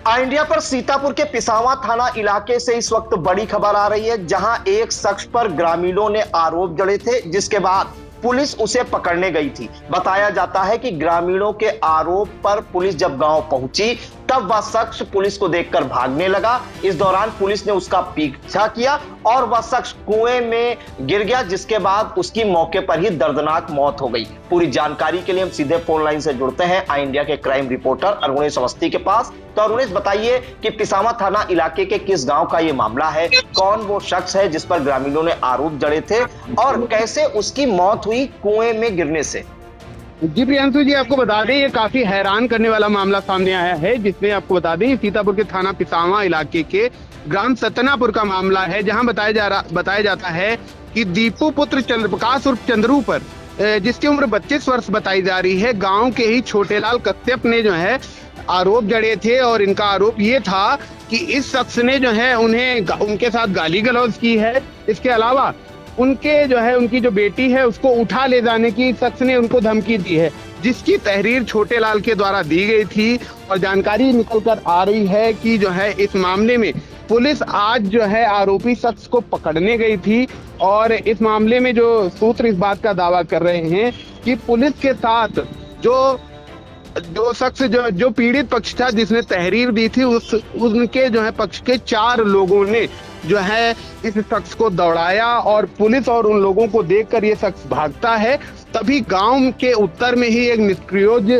India पर सीतापुर के पिसावा थाना इलाके से इस वक्त बड़ी खबर आ रही है, जहां एक शख्स पर ग्रामीणों ने आरोप जड़े थे, जिसके बाद पुलिस उसे पकड़ने गई थी। बताया जाता है कि ग्रामीणों के आरोप पर पुलिस जब गांव पहुंची तब वह शख्स पुलिस को देखकर भागने लगा। इस दौरान पुलिस ने उसका पीछा किया और वह शख्स कुएं में गिर गया, जिसके बाद उसकी मौके पर ही दर्दनाक मौत हो गई। पूरी जानकारी के लिए हम सीधे फोन लाइन से जुड़ते हैं आई इंडिया के क्राइम रिपोर्टर अरुणेश अवस्थी के पास। तो अरुणेश, बताइए कि पिसावा थाना इलाके के किस गांव का ये मामला है, कौन वो शख्स है जिस पर ग्रामीणों ने आरोप जड़े थे और कैसे उसकी मौत हुई कुएं में गिरने से? जी प्रियांशु जी, आपको बता दें ये काफी हैरान करने वाला मामला सामने आया है, जिसमें आपको बता दें सीतापुर के थाना पिसावा इलाके के ग्राम सतनापुर का मामला है, जहां बताया जाता है कि दीपू पुत्र चंद्रप्रकाश उर्फ चंद्रू पर, जिसकी उम्र 25 वर्ष बताई जा रही है, गांव के ही छोटेलाल कश्यप ने जो है आरोप जड़े थे। और इनका आरोप ये था कि इस शख्स ने जो है उनके साथ गाली गलौज की है। इसके अलावा उनकी जो बेटी है उसको उठा ले जाने की शख्स ने उनको धमकी दी है, जिसकी तहरीर छोटेलाल के द्वारा दी गई थी। और जानकारी निकल कर आ रही है कि जो है इस मामले में पुलिस आज जो है आरोपी शख्स को पकड़ने गई थी। और इस मामले में जो सूत्र इस बात का दावा कर रहे हैं कि पुलिस के साथ जो शख्स जो पीड़ित पक्ष था, जिसने तहरीर दी थी, उनके जो है पक्ष के 4 लोगों ने जो है इस शख्स को दौड़ाया और पुलिस और उन लोगों को देखकर ये शख्स भागता है। तभी गांव के उत्तर में ही एक निष्प्रयोज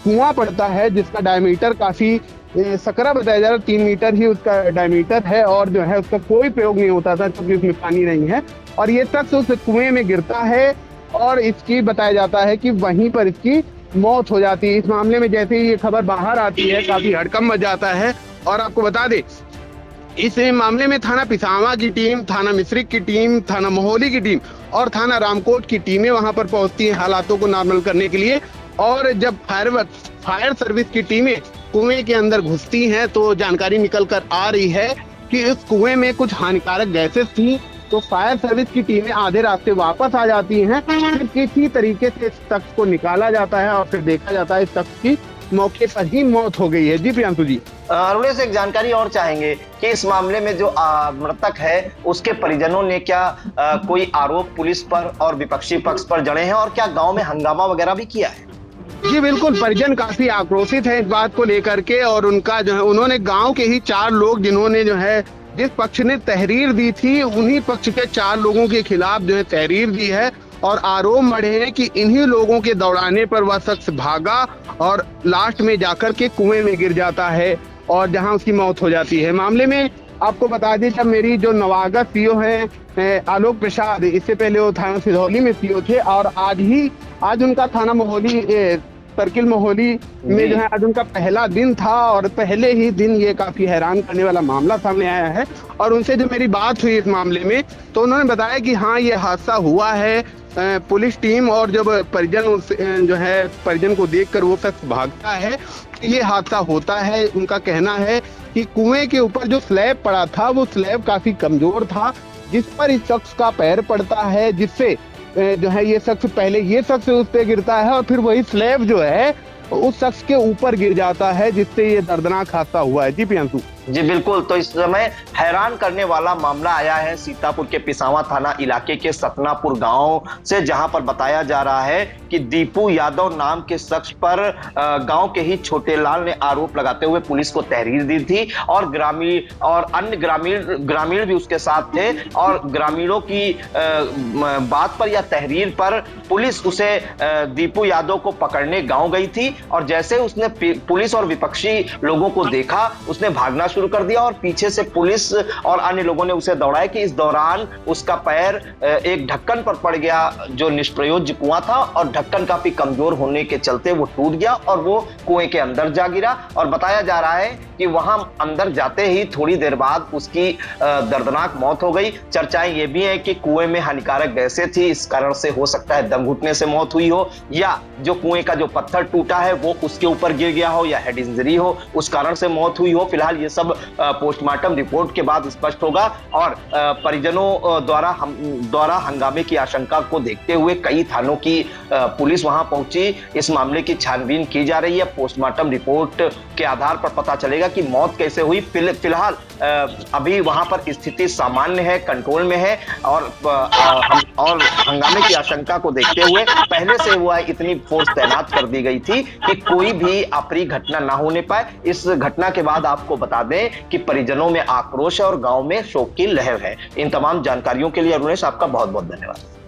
कुआं पड़ता है, जिसका डायमीटर काफी सकरा बताया जा रहा है, 3 मीटर ही उसका डायमीटर है और जो है उसका कोई प्रयोग नहीं होता था क्योंकि उसमें पानी नहीं है। और ये शख्स उस कुएं में गिरता है और इसकी बताया जाता है कि वहीं पर इसकी मौत हो जाती है। इस मामले में जैसे ही ये खबर बाहर आती है काफी हड़कंप मच जाता है। और आपको बता दें इस मामले में थाना पिसावा की टीम, थाना मिश्रिक की टीम, थाना मोहली की टीम और थाना रामकोट की टीमें वहां पर पहुंचती हैं हालातों को नॉर्मल करने के लिए। और जब फायर सर्विस की टीमें कुएं के अंदर घुसती हैं तो जानकारी निकल कर आ रही है कि इस कुएं में कुछ हानिकारक गैसेस थी। तो फायर सर्विस की टीमें आधे रास्ते वापस आ जाती हैं, फिर किसी तरीके से इस शख्स को निकाला जाता है और फिर देखा जाता है इस शख्स की मौके पर ही मौत हो गई है। जी प्रियांशु जी, अरुणेश, एक जानकारी और चाहेंगे कि इस मामले में जो मृतक है उसके परिजनों ने क्या कोई आरोप पुलिस पर और विपक्षी पक्ष पर जड़े हैं और क्या गांव में हंगामा वगैरह भी किया है? जी बिल्कुल, परिजन काफी आक्रोशित है इस बात को लेकर के। और उनका जो है उन्होंने गांव के ही 4 लोग जिन्होंने जो है जिस पक्ष ने तहरीर दी थी, उन्हीं पक्ष के 4 लोगों के खिलाफ जो है तहरीर दी है और आरोप मढ़े हैं कि इन्हीं लोगों के दौड़ाने पर वह शख्स भागा और लास्ट में जाकर के कुएं में गिर जाता है और जहां उसकी मौत हो जाती है। मामले में आपको बता दें, जब मेरी जो नवागत सीओ है आलोक प्रसाद, इससे पहले वो थाना सिधौली में सीओ थे और आज उनका थाना मोहली सर्किल मोहली में जो है आज उनका पहला दिन था और पहले ही दिन ये काफी हैरान करने वाला मामला सामने आया है। और उनसे जब मेरी बात हुई इस मामले में तो उन्होंने बताया कि हाँ, ये हादसा हुआ है। पुलिस टीम और जब परिजन को देखकर वो शख्स भागता है, ये हादसा होता है। उनका कहना है कि कुएं के ऊपर जो स्लैब पड़ा था वो स्लैब काफी कमजोर था, जिस पर इस शख्स का पैर पड़ता है, जिससे जो है ये शख्स उस पे गिरता है और फिर वही स्लैब जो है उस शख्स के ऊपर गिर जाता है, जिससे ये दर्दनाक हादसा हुआ है। जी प्रियांशु जी बिल्कुल, तो इस समय हैरान करने वाला मामला आया है सीतापुर के पिसावा थाना इलाके के सतनापुर गांव से, जहां पर बताया जा रहा है कि दीपू यादव नाम के शख्स पर गांव के ही छोटेलाल ने आरोप लगाते हुए पुलिस को तहरीर दी थी और ग्रामीण और अन्य ग्रामीण भी उसके साथ थे। और ग्रामीणों की बात पर या तहरीर पर पुलिस उसे दीपू यादव को पकड़ने गांव गई थी और जैसे उसने पुलिस और विपक्षी लोगों को देखा, उसने भागना शुरू कर दिया और पीछे से पुलिस और अन्य लोगों ने उसे दौड़ाया कि इस दौरान उसका पैर एक ढक्कन पर पड़ गया जो निष्प्रयोज्य कुआं था और ढक्कन काफी कमजोर होने के चलते वो टूट गया और वो कुएं के अंदर जा गिरा। और बताया जा रहा है कि वहां अंदर जाते ही थोड़ी देर बाद उसकी दर्दनाक मौत हो गई। चर्चाएं ये भी हैं कि कुएं में हानिकारक गैसें थी, इस कारण से हो सकता है दम घुटने से मौत हुई हो या जो कुएं का जो पत्थर टूटा है वो उसके ऊपर गिर गया हो या हेड इंजरी हो, उस कारण से मौत हुई हो। फिलहाल ये सब सब पोस्टमार्टम रिपोर्ट के बाद स्पष्ट होगा। और परिजनों द्वारा हंगामे की आशंका को देखते हुए कई थानों की पुलिस वहां पहुंची। इस मामले की छानबीन की जा रही है। पोस्टमार्टम रिपोर्ट के आधार पर पता चलेगा कि मौत कैसे हुई। फिलहाल अभी वहां पर स्थिति सामान्य है, कंट्रोल में है। और हंगामे की आशंका को देखते हुए पहले से हुआ इतनी फोर्स तैनात कर दी गई थी कि कोई भी अप्रिय घटना ना होने पाए। इस घटना के बाद आपको बता दें कि परिजनों में आक्रोश है और गांव में शोक की लहर है। इन तमाम जानकारियों के लिए अरुणेश आपका बहुत बहुत धन्यवाद।